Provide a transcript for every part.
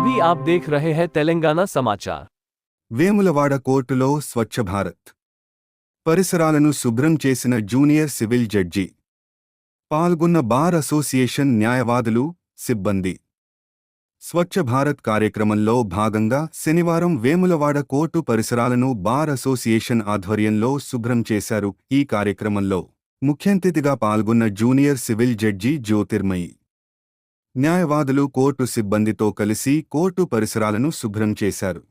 अभी आप देख रहे हैं तेलंगाना समाचार। వేములవాడ కోర్టులో స్వచ్ఛ భారత్ పరిసరాలను శుభ్రం చేసిన జూనియర్ సివిల్ జడ్జి. పాల్గొన్న బార్ అసోసియేషన్ న్యాయవాదులు, సిబ్బంది. స్వచ్ఛ భారత్ కార్యక్రమంలో భాగంగా శనివారం వేములవాడ కోర్టు పరిసరాలను బార్ అసోసియేషన్ ఆధ్వర్యంలో శుభ్రం చేశారు. ఈ కార్యక్రమంలో ముఖ్యంతిథిగా పాల్గొన్న జూనియర్ సివిల్ జడ్జి జ్యోతిర్మయి. న్యాయవాదులు కోర్టు సిబ్బందితో కలిసి కోర్టు పరిసరాలను శుభ్రం చేశారు.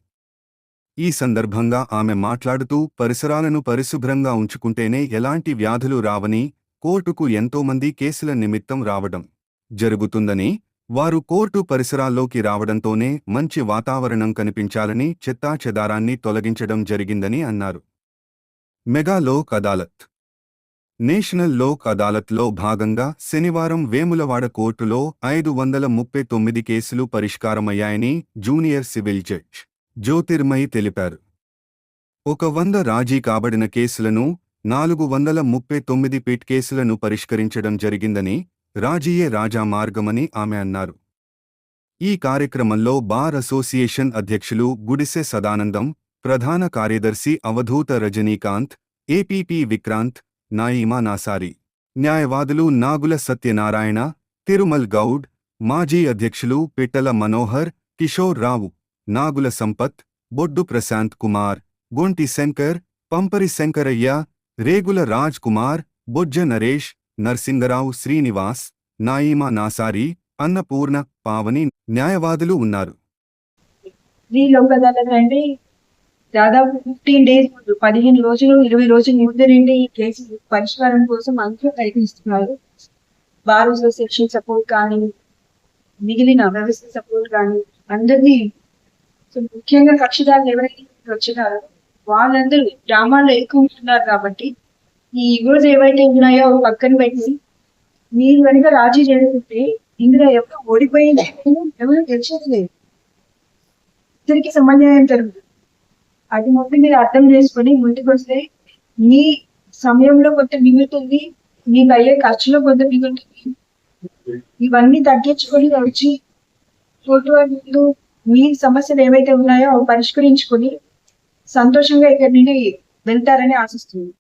ఈ సందర్భంగా ఆమె మాట్లాడుతూ పరిసరాలను పరిశుభ్రంగా ఉంచుకుంటేనే ఎలాంటి వ్యాధులు రావని, కోర్టుకు ఎంతోమంది కేసుల నిమిత్తం రావడం జరుగుతుందని, వారు కోర్టు పరిసరాల్లోకి రావడంతోనే మంచి వాతావరణం కనిపించాలని చెత్తాచెదారాన్ని తొలగించడం జరిగిందని అన్నారు. మెగా లోక్ అదాలత్. నేషనల్ లోక్ అదాలత్లో భాగంగా శనివారం వేములవాడ కోర్టులో 539 కేసులు పరిష్కారమయ్యాయని జూనియర్ సివిల్ జడ్జ్ జ్యోతిర్మయి తెలిపారు. 100 రాజీ కాబడిన కేసులను, 439 పిట్ కేసులను పరిష్కరించడం జరిగిందని, రాజీయే రాజా మార్గమని ఆమె అన్నారు. ఈ కార్యక్రమంలో బార్ అసోసియేషన్ అధ్యక్షులు గుడిసె సదానందం, ప్రధాన కార్యదర్శి అవధూత రజనీకాంత్, ఏపీపీ విక్రాంత్, నాయిమా నాసారి, న్యాయవాదులు నాగుల సత్యనారాయణ, తిరుమల్ గౌడ్, మాజీ అధ్యక్షులు పిట్టల మనోహర్, కిషోర్ రావు, నాగుల సంపత్, బొడ్డు ప్రశాంత్ కుమార్, గొంటి శంకర్, పంపరి శంకరయ్య, రేగుల రాజ్ కుమార్, బొజ్జ నరేష్, నర్సింగరావు శ్రీనివాస్, నాయిమా నాసారి, అన్నపూర్ణ, పావని న్యాయవాదులు ఉన్నారు. దాదాపు 15 డేస్ ముందు, 15 రోజులు 20 రోజుల ముందు నుండి ఈ కేసు పరిష్కారం కోసం అందరూ ప్రయత్నిస్తున్నారు. బార్ అసోసియేషన్ సపోర్ట్ కానీ, మిగిలిన వ్యవస్థ సపోర్ట్ కానీ, అందరినీ ముఖ్యంగా కక్షిదారులు ఎవరైతే వచ్చినారో వాళ్ళందరూ గ్రామాల్లో ఎక్కువ ఉంటున్నారు. కాబట్టి ఈ ఈగోస్ ఏవైతే ఉన్నాయో పక్కన పెట్టి మీరు కనుక రాజీ చేసుకుంటే ఇందులో ఎవరు ఓడిపోయింది, ఎవరు గెలిచేది లేదు, ఇద్దరికి సమన్వయం జరుగుతుంది. అది మొత్తం మీరు అర్థం చేసుకొని ముందుకు వస్తే మీ సమయంలో కొంత మిగులుతుంది, మీకు అయ్యే ఖర్చులో కొంత మిగులుతుంది. ఇవన్నీ తగ్గించుకొని వచ్చి కోర్టు ముందు మీ సమస్యలు ఏవైతే ఉన్నాయో అవి పరిష్కరించుకొని సంతోషంగా ఇక్కడి నుండి వెళ్తారని ఆశిస్తుంది.